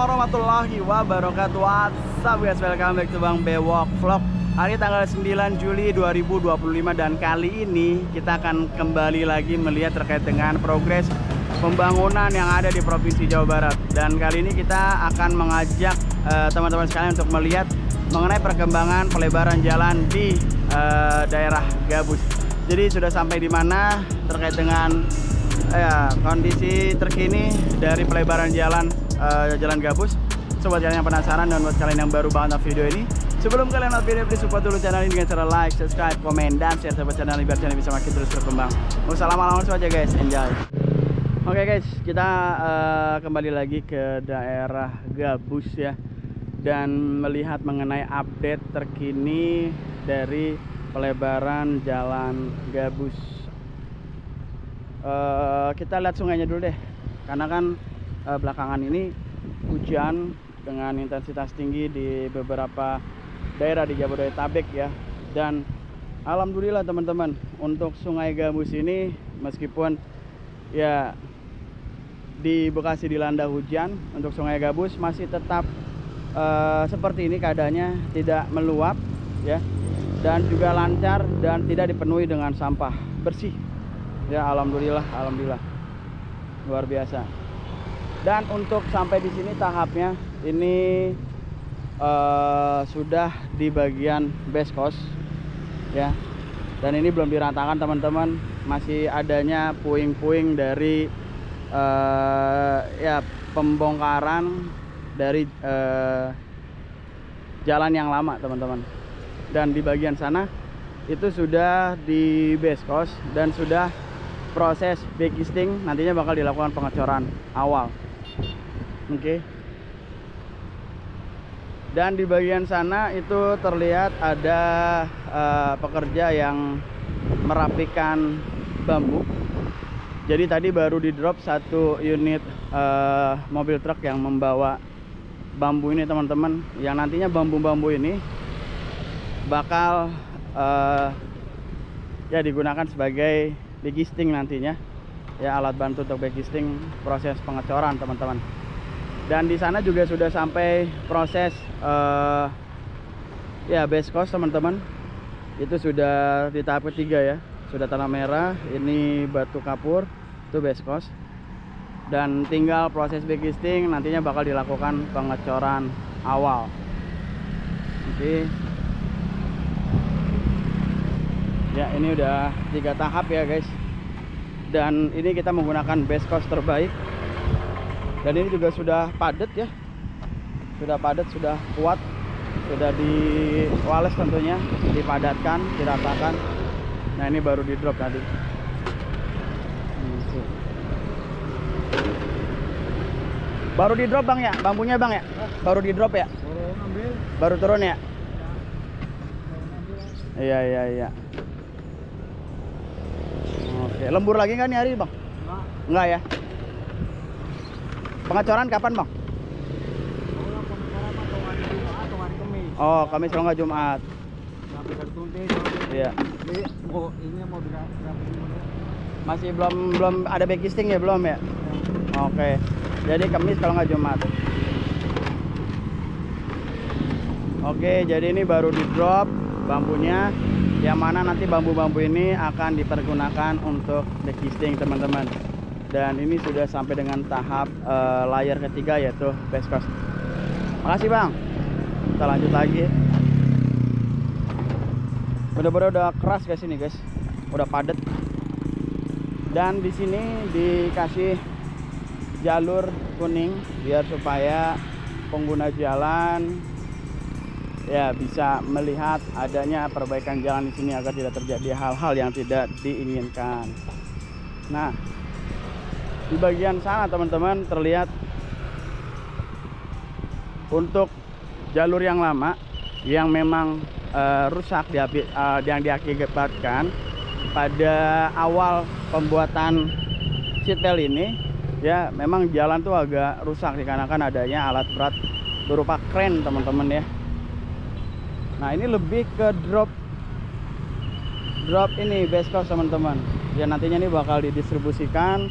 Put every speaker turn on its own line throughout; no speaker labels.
warahmatullahi wabarakatuh. What's up guys, welcome back to Bang Bewok Vlog. Hari tanggal 9 Juli 2025 dan kali ini kita akan kembali lagi melihat terkait dengan progres pembangunan yang ada di Provinsi Jawa Barat. Dan kali ini kita akan mengajak teman-teman sekalian untuk melihat mengenai perkembangan pelebaran jalan di daerah Gabus. Jadi sudah sampai di mana terkait dengan kondisi terkini dari pelebaran jalan Jalan Gabus. Sobat kalian yang penasaran dan buat kalian yang baru banget video ini, sebelum kalian nonton video, please support dulu channel ini dengan cara like, subscribe, komen, dan share sahabat channel ini biar channel bisa makin terus berkembang. Wassalamualaikum saja guys, enjoy. Oke guys, kita kembali lagi ke daerah Gabus ya, dan melihat mengenai update terkini dari pelebaran Jalan Gabus. Kita lihat sungainya dulu deh, karena kan belakangan ini hujan dengan intensitas tinggi di beberapa daerah di Jabodetabek ya. Dan alhamdulillah teman-teman, untuk Sungai Gabus ini meskipun ya di Bekasi dilanda hujan, untuk Sungai Gabus masih tetap seperti ini keadaannya, tidak meluap ya, dan juga lancar dan tidak dipenuhi dengan sampah, bersih ya. Alhamdulillah, alhamdulillah, luar biasa. Dan untuk sampai di sini tahapnya ini sudah di bagian base coast ya, dan ini belum diratakan teman-teman, masih adanya puing-puing dari ya pembongkaran dari jalan yang lama teman-teman. Dan di bagian sana itu sudah di base coast dan sudah proses backisting, nantinya bakal dilakukan pengecoran awal. Oke. Dan di bagian sana itu terlihat ada pekerja yang merapikan bambu. Jadi tadi baru di drop satu unit mobil truk yang membawa bambu ini teman-teman, yang nantinya bambu-bambu ini bakal ya digunakan sebagai backisting nantinya ya, alat bantu untuk backisting proses pengecoran teman-teman. Dan di sana juga sudah sampai proses ya base coast teman-teman, itu sudah di tahap ketiga ya, sudah tanah merah, ini batu kapur, itu base coast, dan tinggal proses backisting, nantinya bakal dilakukan pengecoran awal. Oke. Ya, ini udah 3 tahap ya guys, dan ini kita menggunakan base coast terbaik. Dan ini juga sudah padat ya, sudah padat, sudah kuat, sudah diwales tentunya, dipadatkan, diratakan. Nah ini baru di drop tadi. Baru di drop bang ya, bambunya bang ya, baru di drop ya, baru turun ya. Iya iya iya. Oke, lembur lagi nggak nih hari bang? Enggak ya. Pengecoran kapan bang? Oh, Kamis kalau nggak Jumat. Iya. Masih belum ada backisting ya, belum ya? Oke. Jadi Kamis kalau nggak Jumat. Oke, jadi ini baru di drop bambunya, yang mana nanti bambu-bambu ini akan dipergunakan untuk backisting teman-teman. Dan ini sudah sampai dengan tahap layer ketiga, yaitu base coast. Makasih bang, kita lanjut lagi. Bener-bener udah keras guys ini guys, udah padat. Dan di sini dikasih jalur kuning biar supaya pengguna jalan ya bisa melihat adanya perbaikan jalan di sini agar tidak terjadi hal-hal yang tidak diinginkan. Nah, di bagian sana teman-teman terlihat untuk jalur yang lama yang memang rusak yang diakibatkan pada awal pembuatan seatbelt ini ya, memang jalan tuh agak rusak dikarenakan adanya alat berat berupa kren teman-teman ya. Nah ini lebih ke drop ini base coast teman-teman ya, nantinya ini bakal didistribusikan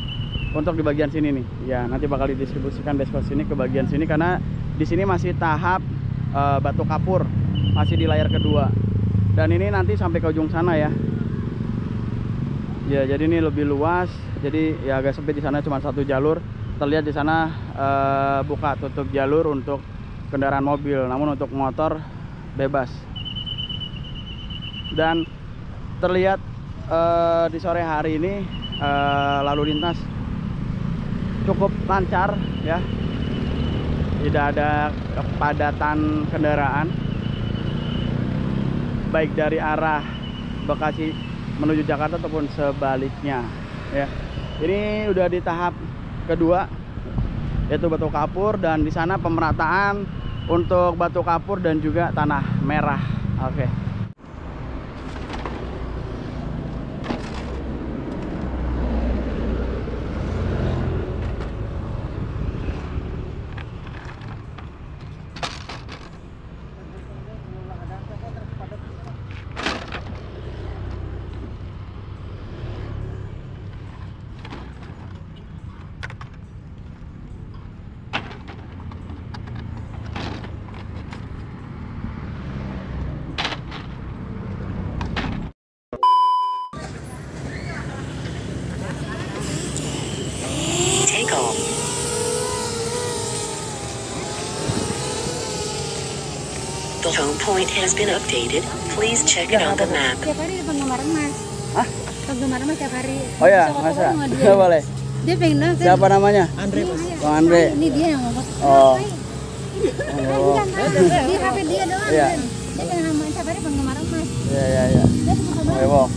untuk di bagian sini nih. Ya, nanti bakal didistribusikan base course ini ke bagian sini karena di sini masih tahap batu kapur, masih di layar kedua. Dan ini nanti sampai ke ujung sana ya. Ya, jadi ini lebih luas. Jadi ya agak sempit di sana, cuma satu jalur. Terlihat di sana buka tutup jalur untuk kendaraan mobil, namun untuk motor bebas. Dan terlihat di sore hari ini lalu lintas cukup lancar ya, tidak ada kepadatan kendaraan baik dari arah Bekasi menuju Jakarta ataupun sebaliknya ya. Ini udah di tahap kedua yaitu batu kapur, dan di sana pemerataan untuk batu kapur dan juga tanah merah. Oke.
The home point has been updated. Please check it on the map.
Tiap hari penggemar emas.
Hah?
Penggemar emas tiap hari.
Oh ya,
Suka
masa?
foto sama dia.
Nggak boleh.
Dia pengen dong.
Siapa namanya?
Andre.
Bang Andre.
Ini dia yang ngomong.
Oh.
Bukan, di HP dia doang.
Iya.
Dia pengen sama tiap hari penggemar emas.
Iya, iya, iya.
Dia suka banget.
Oke, Bang.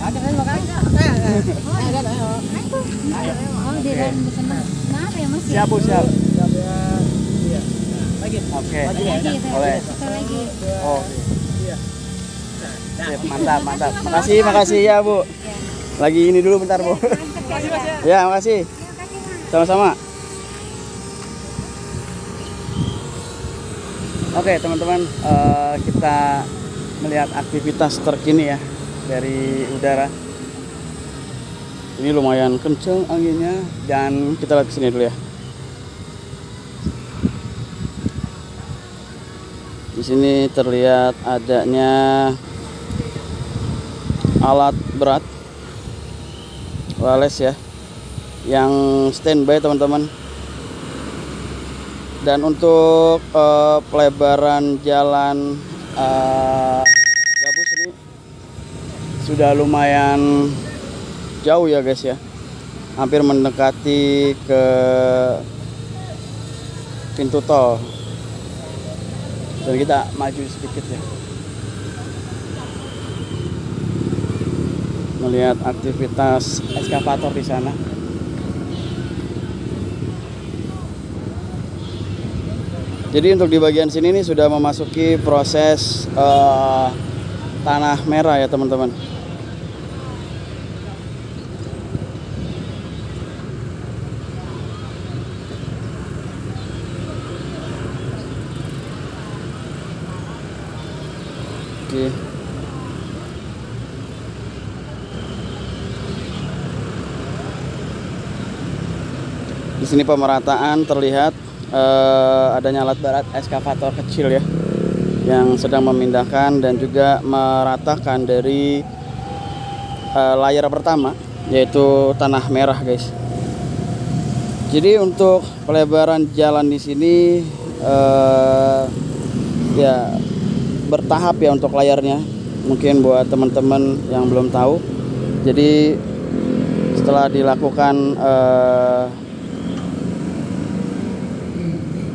Oh, dia kan bersama. Kenapa ya Mas?
Siap, Bu, siap.
Lagi.
Oke.
Lagi.
Boleh.
Satu lagi.
Oh. Sip, mantap, mantap. Makasih, makasih ya, Bu. Lagi ini dulu bentar, Bu.
Makasih Mas.
Ya, makasih. Sama-sama. Oke, teman-teman, kita melihat aktivitas terkini ya dari udara. Ini lumayan kenceng anginnya, dan kita lihat ke sini dulu ya. Di sini terlihat adanya alat berat wales ya yang standby teman-teman. Dan untuk pelebaran jalan gabus ini sudah lumayan jauh ya guys ya, hampir mendekati ke pintu tol. Dan kita maju sedikit ya, melihat aktivitas ekskavator di sana. Jadi untuk di bagian sini nih sudah memasuki proses tanah merah ya teman-teman. Oke. Di sini pemerataan terlihat adanya alat berat ekskavator kecil ya yang sedang memindahkan dan juga meratakan dari layar pertama yaitu tanah merah guys. Jadi untuk pelebaran jalan di sini ya bertahap ya untuk layarnya. Mungkin buat teman-teman yang belum tahu, jadi setelah dilakukan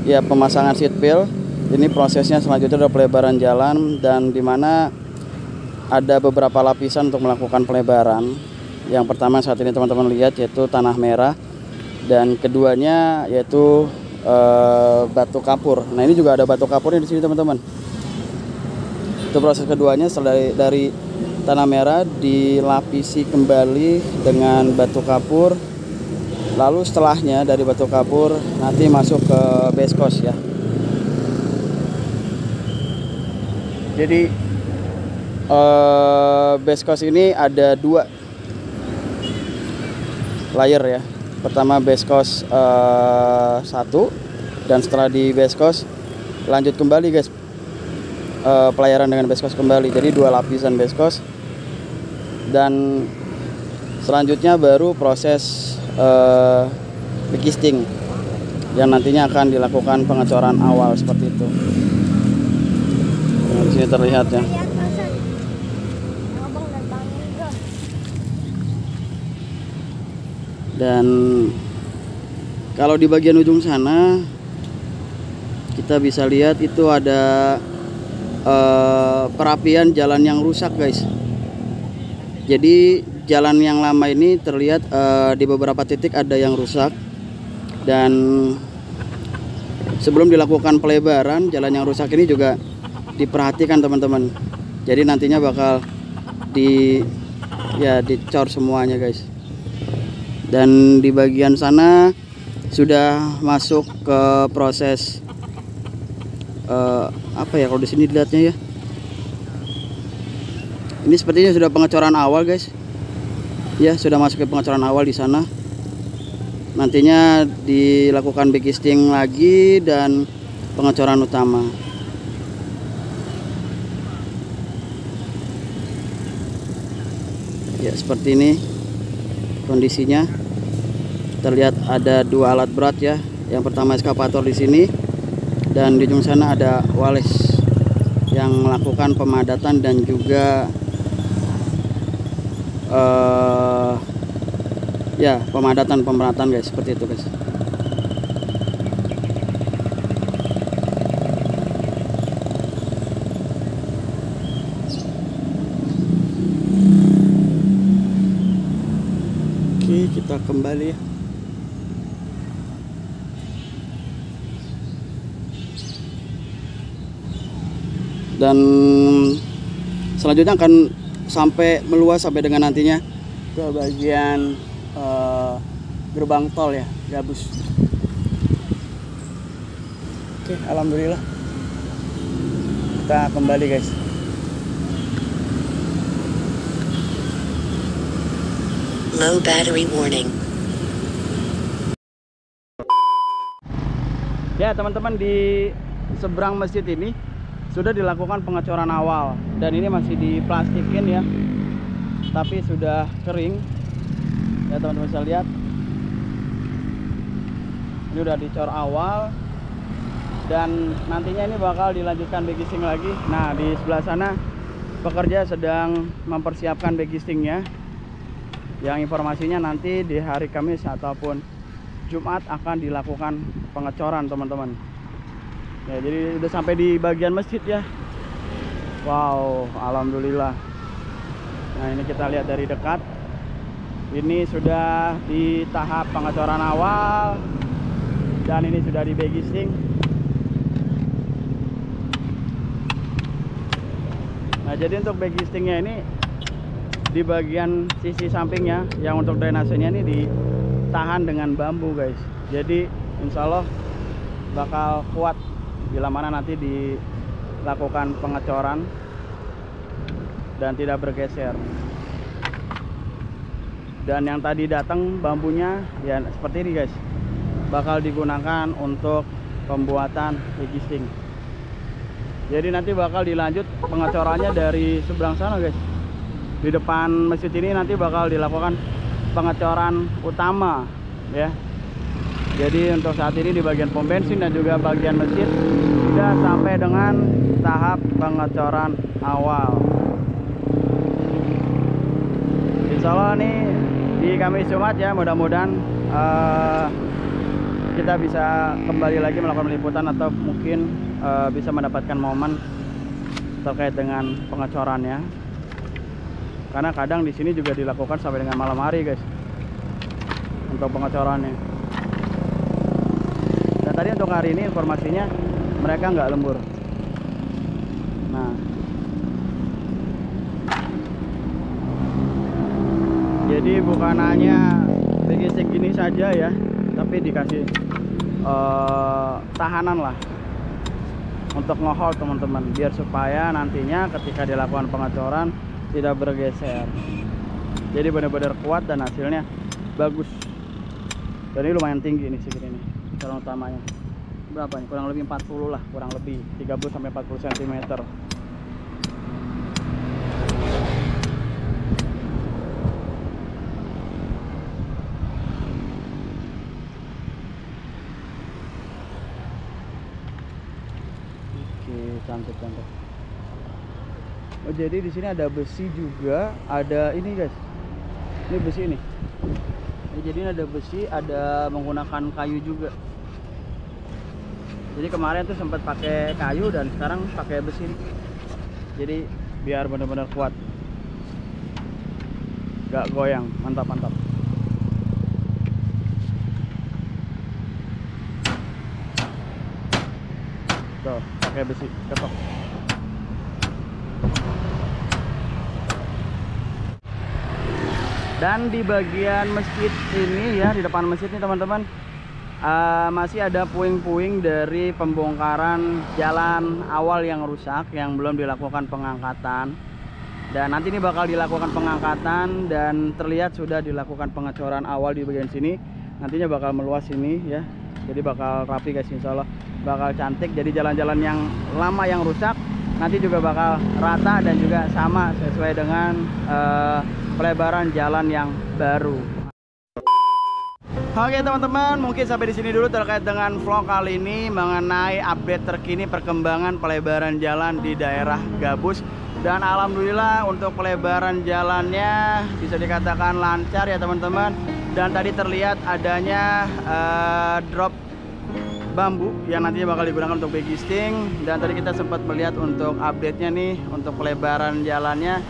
ya pemasangan seat belt, ini prosesnya selanjutnya adalah pelebaran jalan, dan dimana ada beberapa lapisan untuk melakukan pelebaran. Yang pertama saat ini teman-teman lihat yaitu tanah merah, dan keduanya yaitu batu kapur. Nah ini juga ada batu kapurnya di sini teman-teman. Itu proses keduanya, setelah dari tanah merah dilapisi kembali dengan batu kapur. Lalu setelahnya dari batu kapur nanti masuk ke base course ya. Jadi base course ini ada 2 layer ya. Pertama base coast 1, dan setelah di base coast lanjut kembali guys, pelayaran dengan base coast kembali. Jadi 2 lapisan base coast, dan selanjutnya baru proses backcasting yang nantinya akan dilakukan pengecoran awal seperti itu. Nah, di sini terlihat ya. Dan kalau di bagian ujung sana kita bisa lihat itu ada perapian jalan yang rusak guys. Jadi jalan yang lama ini terlihat di beberapa titik ada yang rusak, dan sebelum dilakukan pelebaran jalan yang rusak ini juga diperhatikan teman-teman. Jadi nantinya bakal dicor semuanya guys. Dan di bagian sana sudah masuk ke proses apa ya kalau di sini dilihatnya ya. Ini sepertinya sudah pengecoran awal guys. Ya, sudah masuk ke pengecoran awal di sana. Nantinya dilakukan backcasting lagi dan pengecoran utama. Ya, seperti ini kondisinya. Terlihat ada 2 alat berat ya. Yang pertama eskavator di sini, dan di ujung sana ada Wales yang melakukan pemadatan dan juga pemerataan guys, seperti itu guys. Oke, kita kembali ya. Dan selanjutnya akan meluas sampai dengan nantinya ke bagian gerbang tol ya, Gabus. Oke, alhamdulillah kita kembali guys.
Low battery warning.
Ya teman-teman, di seberang masjid ini sudah dilakukan pengecoran awal, dan ini masih diplastikin ya, tapi sudah kering ya teman-teman bisa lihat. Ini udah dicor awal, dan nantinya ini bakal dilanjutkan backcasting lagi. Nah, di sebelah sana pekerja sedang mempersiapkan backcastingnya, yang informasinya nanti di hari Kamis ataupun Jumat akan dilakukan pengecoran teman-teman. Ya, jadi udah sampai di bagian masjid ya. Wow, alhamdulillah. Nah, ini kita lihat dari dekat. Ini sudah di tahap pengecoran awal, dan ini sudah di backcasting. Nah, jadi untuk backcastingnya ini di bagian sisi sampingnya, yang untuk drainasenya ini ditahan dengan bambu guys. Jadi insya Allah bakal kuat bila mana nanti dilakukan pengecoran dan tidak bergeser. Dan yang tadi datang bambunya ya seperti ini guys, bakal digunakan untuk pembuatan backcasting. Jadi nanti bakal dilanjut pengecorannya dari seberang sana guys. Di depan masjid ini nanti bakal dilakukan pengecoran utama ya. Jadi untuk saat ini di bagian pom bensin dan juga bagian masjid sudah sampai dengan tahap pengecoran awal. Insya Allah nih di Kamis Jumat ya, mudah-mudahan kita bisa kembali lagi melakukan peliputan, atau mungkin bisa mendapatkan momen terkait dengan pengecorannya. Karena kadang di sini juga dilakukan sampai dengan malam hari guys untuk pengecorannya. Dan tadi untuk hari ini informasinya mereka nggak lembur. Nah, jadi bukan hanya backcasting gini saja ya, tapi dikasih tahanan lah untuk nge-hold teman-teman, biar supaya nantinya ketika dilakukan pengecoran tidak bergeser. Jadi benar-benar kuat dan hasilnya bagus. Dan ini lumayan tinggi nih segini nih jalan utamanya. Berapa nih? Kurang lebih 40 lah, kurang lebih 30 sampai 40 cm. Oke, cantik. Oh, jadi di sini ada besi juga, ada ini guys. Ini besi ini. Jadi ini ada besi, ada menggunakan kayu juga. Jadi kemarin tuh sempat pakai kayu dan sekarang pakai besi. Jadi biar benar-benar kuat, gak goyang, mantap. Tuh, pakai besi, ketok. Dan di bagian masjid ini ya, di depan masjid ini teman-teman, masih ada puing-puing dari pembongkaran jalan awal yang rusak, yang belum dilakukan pengangkatan. Dan nanti ini bakal dilakukan pengangkatan dan terlihat sudah dilakukan pengecoran awal di bagian sini. Nantinya bakal meluas ini ya, jadi bakal rapi guys, insya Allah bakal cantik. Jadi jalan-jalan yang lama yang rusak nanti juga bakal rata dan juga sama sesuai dengan pelebaran jalan yang baru. Oke teman-teman, mungkin sampai di sini dulu terkait dengan vlog kali ini mengenai update terkini perkembangan pelebaran jalan di daerah Gabus. Dan alhamdulillah untuk pelebaran jalannya bisa dikatakan lancar ya teman-teman. Dan tadi terlihat adanya drop bambu yang nantinya bakal digunakan untuk begisting. Dan tadi kita sempat melihat untuk update-nya nih untuk pelebaran jalannya.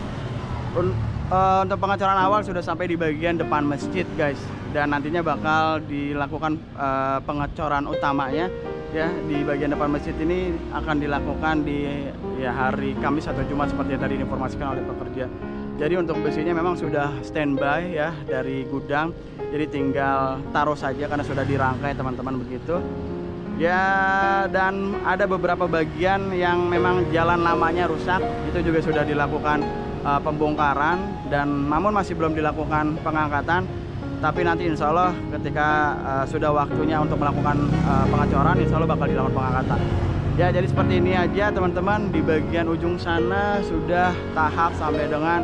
Untuk pengecoran awal sudah sampai di bagian depan masjid guys, dan nantinya bakal dilakukan pengecoran utamanya ya di bagian depan masjid ini akan dilakukan di ya hari Kamis atau Jumat seperti yang tadi diinformasikan oleh pekerja. Jadi untuk besinya memang sudah standby ya dari gudang, jadi tinggal taruh saja karena sudah dirangkai teman-teman begitu ya. Dan ada beberapa bagian yang memang jalan lamanya rusak, itu juga sudah dilakukan pembongkaran dan namun masih belum dilakukan pengangkatan. Tapi nanti insya Allah ketika sudah waktunya untuk melakukan pengecoran, insya Allah bakal dilakukan pengangkatan ya. Jadi seperti ini aja teman-teman, di bagian ujung sana sudah tahap sampai dengan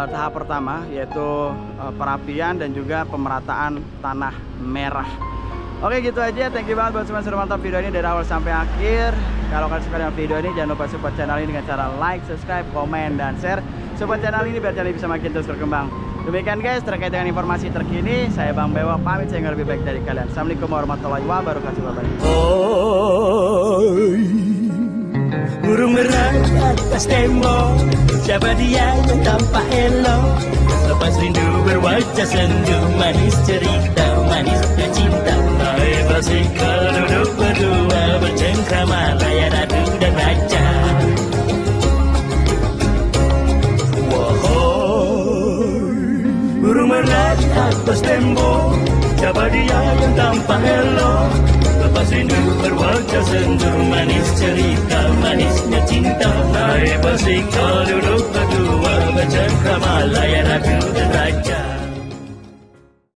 tahap pertama, yaitu perapian dan juga pemerataan tanah merah. Oke gitu aja, thank you banget buat semua yang sudah mantap video ini dari awal sampai akhir. Kalau kalian suka dengan video ini, jangan lupa support channel ini dengan cara like, subscribe, komen, dan share. Support channel ini biar channel ini bisa makin terus berkembang. Demikian guys, terkait dengan informasi terkini, saya Bang Bewok pamit sehingga lebih baik dari kalian. Assalamualaikum warahmatullahi wabarakatuh.
Burung merah atas tembok, siapa dia yang tampak elok? Lepas rindu berwajah sendu, manis cerita, manisnya cinta. Hai basikal duduk berdua, bercengkrama layar ratu dan raja. Burung merah di atas tembok, siapa dia yang tampak elok? Lepas rindu berwajah sendu, manis cerita, manisnya cinta. Naik basikal duduk